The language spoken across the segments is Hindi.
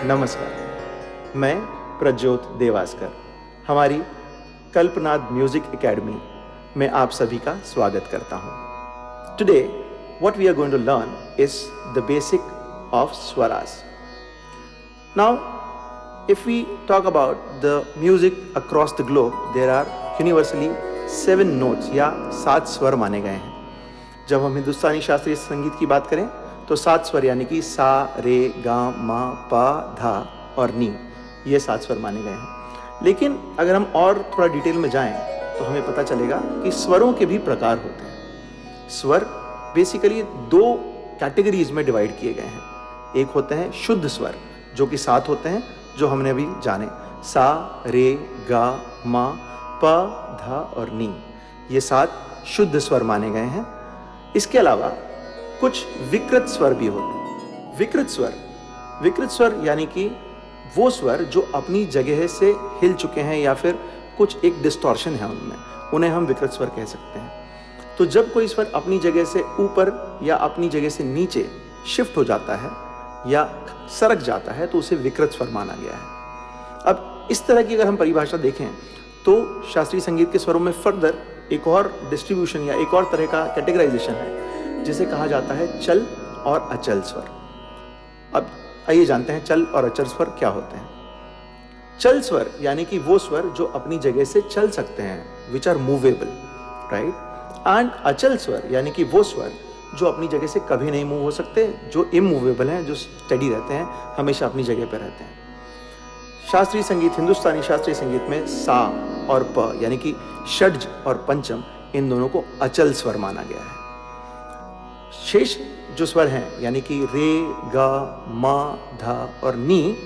नमस्कार, मैं प्रज्योत देवास्कर हमारी कल्पनाद म्यूजिक एकेडमी में आप सभी का स्वागत करता हूँ। Today what we are going to learn is the basic of swaras. Now, if we talk about the music across the globe, there are universally 7 notes या 7 स्वर माने गए हैं। जब हम हिंदुस्तानी शास्त्रीय संगीत की बात करें तो 7 स्वर यानी कि सा, रे, गा, मा, पा, धा और नी, ये 7 स्वर माने गए हैं। लेकिन अगर हम और थोड़ा डिटेल में जाएं तो हमें पता चलेगा कि स्वरों के भी प्रकार होते हैं। स्वर बेसिकली 2 कैटेगरीज में डिवाइड किए गए हैं। एक होते हैं शुद्ध स्वर जो कि 7 होते हैं, जो हमने अभी जाने, सा, रे, गा, मा, पा, धा और नी, ये 7 शुद्ध स्वर माने गए हैं। इसके अलावा कुछ विकृत स्वर भी होते हैं। विकृत स्वर यानी कि वो स्वर जो अपनी जगह से हिल चुके हैं या फिर कुछ एक डिस्टॉर्शन है उनमें, उन्हें हम विकृत स्वर कह सकते हैं। तो जब कोई स्वर अपनी जगह से ऊपर या अपनी जगह से नीचे शिफ्ट हो जाता है या सरक जाता है तो उसे विकृत स्वर माना गया है। अब इस तरह की अगर हम परिभाषा देखें तो शास्त्रीय संगीत के स्वरों में फर्दर एक और डिस्ट्रीब्यूशन या एक और तरह का कैटेगराइजेशन है जिसे कहा जाता है चल और अचल स्वर। अब आइए जानते हैं चल और अचल स्वर क्या होते हैं। चल स्वर यानी कि वो स्वर जो अपनी जगह से चल सकते हैं, which are movable, right. And अचल स्वर यानी कि वो स्वर जो अपनी जगह से कभी नहीं मूव हो सकते, जो इमूवेबल हैं, जो स्टडी रहते हैं, हमेशा अपनी जगह पर रहते हैं। शास्त्रीय संगीत, हिंदुस्तानी शास्त्रीय संगीत में सा और प यानी कि षड्ज और पंचम, इन दोनों को अचल स्वर माना गया है। शेष जो स्वर हैं यानी कि रे, गा, मा, धा और नी,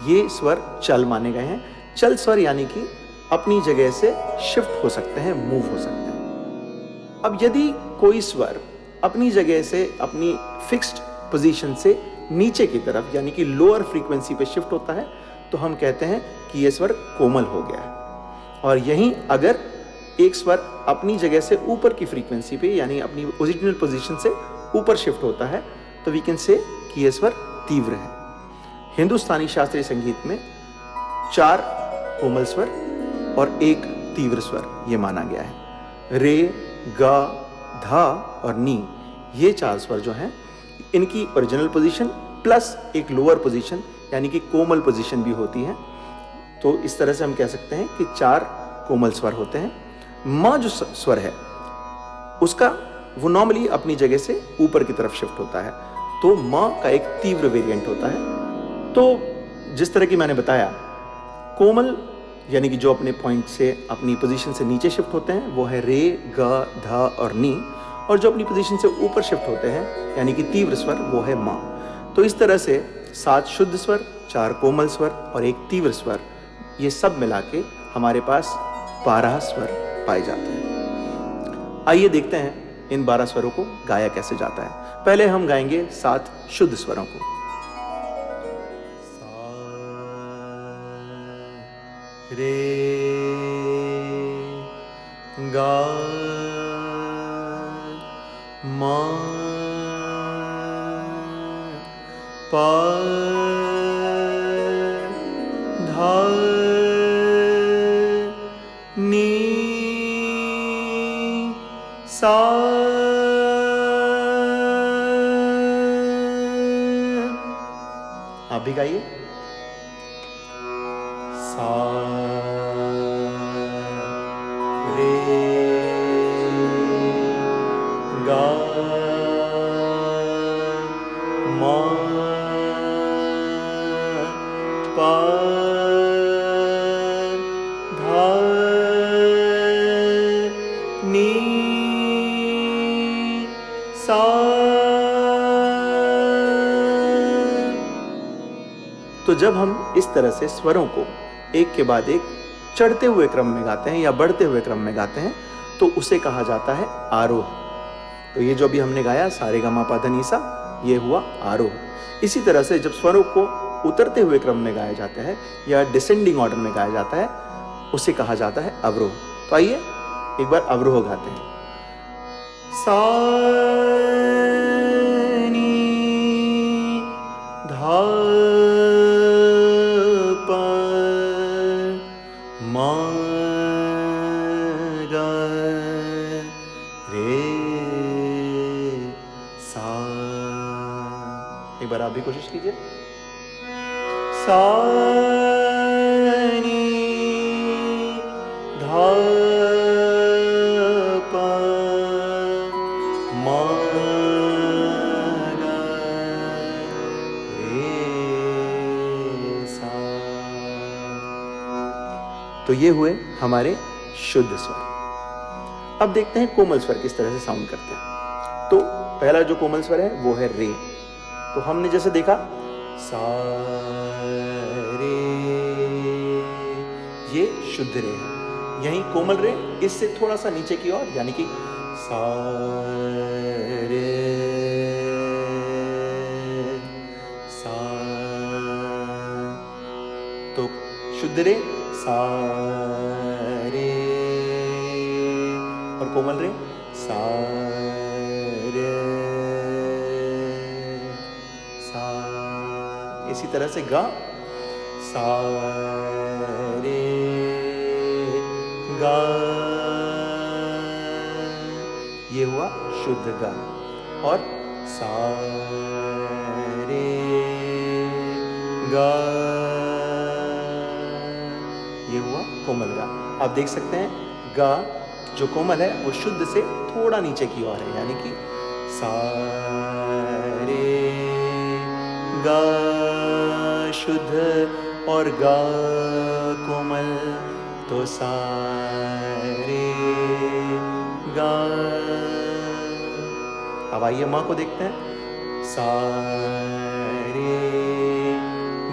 ये स्वर चल माने गए हैं। चल स्वर यानी कि अपनी जगह से शिफ्ट हो सकते हैं, मूव हो सकते हैं। अब यदि कोई स्वर अपनी जगह से अपनी फिक्स्ड पोजीशन से नीचे की तरफ यानी कि लोअर फ्रीक्वेंसी पे शिफ्ट होता है तो हम कहते हैं कि यह स्वर कोमल हो गया है। और यहीं अगर एक स्वर अपनी जगह से ऊपर की फ्रीक्वेंसी पे यानी अपनी ओरिजिनल पोजीशन से ऊपर शिफ्ट होता है तो वी कैन से कि यह स्वर तीव्र है। हिंदुस्तानी शास्त्रीय संगीत में 4 कोमल स्वर और 1 तीव्र स्वर ये माना गया है। रे, गा, धा और नी, ये 4 स्वर जो हैं इनकी ओरिजिनल पोजीशन प्लस एक लोअर पोजीशन यानी कि कोमल पोजीशन भी होती है। तो इस तरह से हम कह सकते हैं कि 4 कोमल स्वर होते हैं। मा जो स्वर है उसका वो नॉर्मली अपनी जगह से ऊपर की तरफ शिफ्ट होता है, तो मा का एक तीव्र वेरिएंट होता है। तो जिस तरह की मैंने बताया, कोमल यानी कि जो अपने पॉइंट से अपनी पोजीशन से नीचे शिफ्ट होते हैं वो है रे, गा, धा और नी, और जो अपनी पोजीशन से ऊपर शिफ्ट होते हैं यानी कि तीव्र स्वर वो है मा। तो इस तरह से 7 शुद्ध स्वर, 4 कोमल स्वर और 1 तीव्र स्वर, ये सब मिला के हमारे पास 12 स्वर पाए जाते हैं। आइए देखते हैं इन 12 स्वरों को गाया कैसे जाता है। पहले हम गाएंगे 7 शुद्ध स्वरों को। सा, रे, गा, मा, पा, धा, नी, सा, आप भी गाइए। सा, रे, गा, मा, पा, धा, नी, सा। तो जब हम इस तरह से स्वरों को एक के बाद एक चढ़ते हुए क्रम में गाते हैं या बढ़ते हुए क्रम में गाते हैं तो उसे कहा जाता है आरोह। तो ये जो भी हमने गाया सा रे गा मा पा धा नी सा, ये हुआ आरोह। इसी तरह से जब स्वरों को उतरते हुए क्रम में गाया जाता है या डिसेंडिंग ऑर्डर में गाया जाता है उसे कहा जाता है अवरोह। तो आइए एक बार अवरोह गाते हैं। सा नी धा मा गा रे सा। एक बार आप भी कोशिश कीजिए। सा नी धा पा मा गा रे सा। तो ये हुए हमारे शुद्ध स्वर। अब देखते हैं कोमल स्वर किस तरह से साउंड करते हैं। तो पहला जो कोमल स्वर है वो है रे। तो हमने जैसे देखा सा रे, ये शुद्ध रे है। यहीं कोमल रे इससे थोड़ा सा नीचे की ओर, यानी कि सा रे सा। तो शुद्ध रे सा रे, और कोमल रे सा रे सा। इसी तरह से गा सा रे गा, ये हुआ शुद्ध गा। और सा रे गा, ये हुआ कोमल गा। आप देख सकते हैं गा जो कोमल है वो शुद्ध से थोड़ा नीचे की ओर है, यानी कि सा रे गा शुद्ध और गा कोमल, तो सा रे गा। अब आइए माँ को देखते हैं। सा रे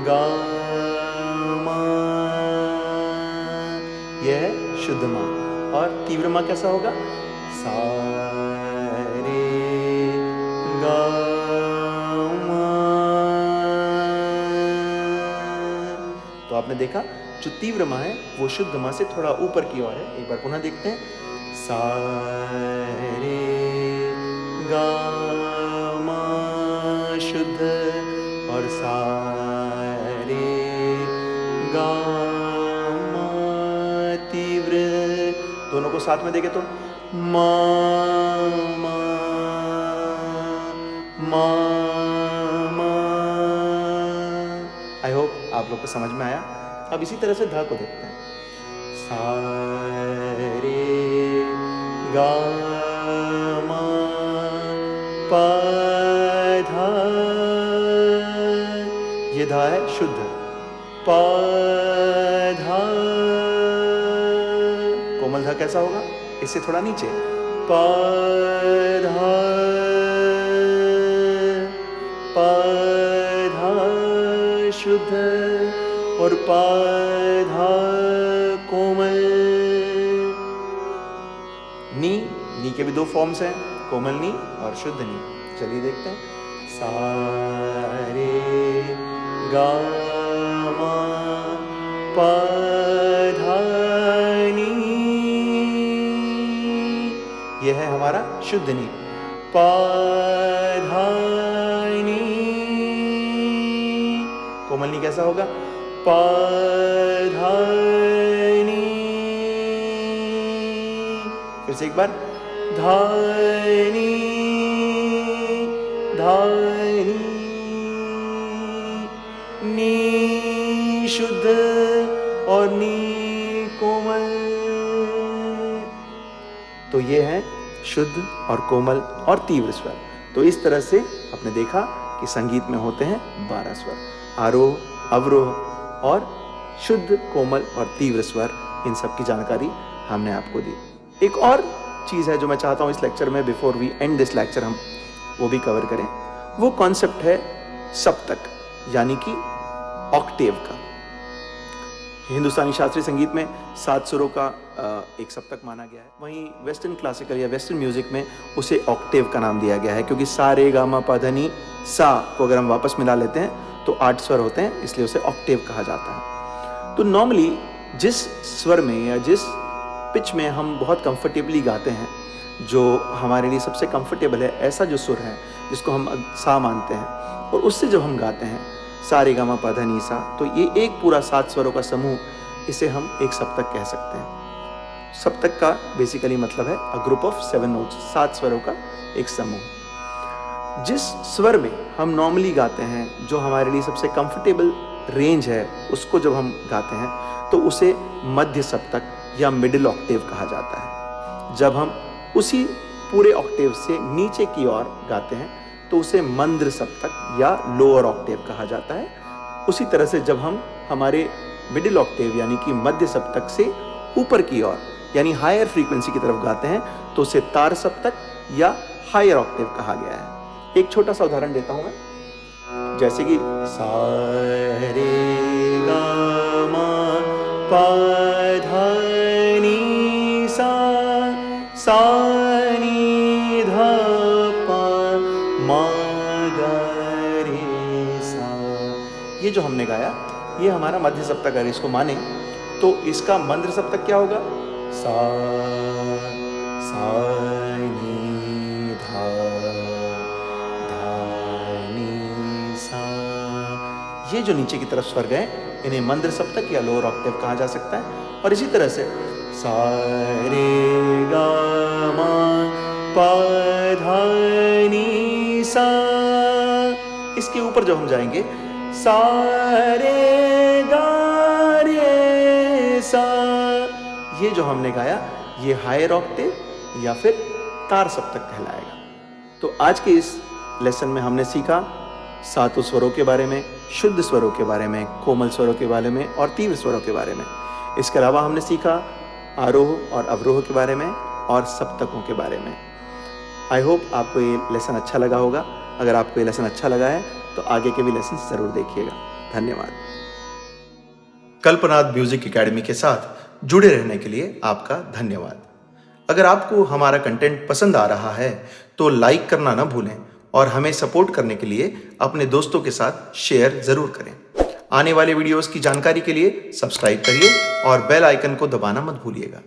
गा मा, यह है शुद्ध माँ। और तीव्र माँ कैसा होगा? सा रे गा मा। तो आपने देखा जो तीव्र माँ है वो शुद्ध माँ से थोड़ा ऊपर की ओर है। एक बार पुनः देखते हैं। सा रे गा मा शुद्ध और सा रे गा मा तीव्र। दोनों को साथ में देखें तो मा मा मा मा। आई होप आप लोग को समझ में आया। अब इसी तरह से धा को देखते हैं। सा रे गा मा पा धा, ये धा है शुद्ध। पा धा, कोमल धा कैसा होगा? इससे थोड़ा नीचे। पा धा पा धा शुद्ध और पा धा कोमल। नी के भी दो फॉर्म्स हैं, कोमल नी और शुद्ध नी। चलिए देखते हैं। सा रे गा मा पा धा नी, यह है हमारा शुद्ध नी। पा धा नी, कोमल नी कैसा होगा? पा धा नी। फिर से एक बार। धा नी धा नी शुद्ध और नी कोमल। तो ये है शुद्ध और कोमल और तीव्र स्वर। तो इस तरह से आपने देखा कि संगीत में होते हैं 12 स्वर, आरोह, अवरोह और शुद्ध, कोमल और तीव्र स्वर। इन सब की जानकारी हमने आपको दी। एक और चीज़ है जो मैं चाहता हूँ इस लेक्चर में, before we end this lecture, हम वो भी कवर करें। वो कॉन्सेप्ट है सप्तक, यानी कि ऑक्टेव का। हिंदुस्तानी शास्त्रीय संगीत में 7 सुरों का एक सप्तक माना गया है। वहीं वेस्टर्न क्लासिकल या वेस्टर्न म्यूजिक में उसे ऑक्टेव का नाम दिया गया है, क्योंकि सा रे गा मा पा धा नी सा को अगर हम वापस मिला लेते हैं तो 8 स्वर होते हैं, इसलिए उसे ऑक्टेव कहा जाता है। तो नॉर्मली जिस स्वर में या जिस पिच में हम बहुत कंफर्टेबली गाते हैं, जो हमारे लिए सबसे कंफर्टेबल है, ऐसा जो सुर है जिसको हम सा मानते हैं, और उससे जब हम गाते हैं सा रे गा मा पा धा नी सा, तो ये एक पूरा 7 स्वरों का समूह इसे हम एक सप्तक कह सकते हैं। सप्तक का बेसिकली मतलब है अ ग्रुप ऑफ 7 नोट्स, 7 स्वरों का एक समूह। जिस स्वर में हम नॉर्मली गाते हैं, जो हमारे लिए सबसे कंफर्टेबल रेंज है, उसको जब हम गाते हैं तो उसे मध्य सप्तक या मिडिल ऑक्टेव कहा जाता है। जब हम उसी पूरे ऑक्टेव से नीचे की ओर गाते हैं तो उसे मंद्र सप्तक या लोअर ऑक्टेव कहा जाता है। उसी तरह से जब हम हमारे मिडिल ऑक्टेव यानी कि मध्य सप्तक से ऊपर की ओर यानी हायर फ्रीक्वेंसी की तरफ गाते हैं तो उसे तार सप्तक या हायर ऑक्टेव कहा गया है। एक छोटा सा उदाहरण देता हूं मैं, जैसे कि सा रे गा मा पा धा नी सा नी धा पा मा गा रे सा। ये जो हमने गाया ये हमारा मध्य सप्तक है। इसको माने तो इसका मंद्र सप्तक क्या होगा? सा नी धा नी सा। ये जो नीचे की तरफ स्वर गए इन्हें मंद्र सप्तक या लोअर ऑक्टेव कहा जा सकता है। और इसी तरह से सा रे गा मा पा धा नी सा, इसके ऊपर जो हम जाएंगे सा रे गा रे सा, ये जो हमने गाया ये हायर ऑक्टेव या फिर तार सप्तक कहलाएगा। तो आज के इस लेसन में हमने सीखा 7 स्वरों के बारे में, शुद्ध स्वरों के बारे में, कोमल स्वरों के बारे में और तीव्र स्वरों के बारे में। इसके अलावा हमने सीखा आरोह और अवरोह के बारे में और सप्तकों के बारे में। आई होप आपको ये लेसन अच्छा लगा होगा। अगर आपको ये लेसन अच्छा लगा है तो आगे के भी लेसन जरूर देखिएगा। धन्यवाद। कल्पनाद म्यूजिक एकेडमी के साथ जुड़े रहने के लिए आपका धन्यवाद। अगर आपको हमारा कंटेंट पसंद आ रहा है तो लाइक करना ना भूलें और हमें सपोर्ट करने के लिए अपने दोस्तों के साथ शेयर जरूर करें। आने वाले वीडियोस की जानकारी के लिए सब्सक्राइब करिए और बेल आइकन को दबाना मत भूलिएगा।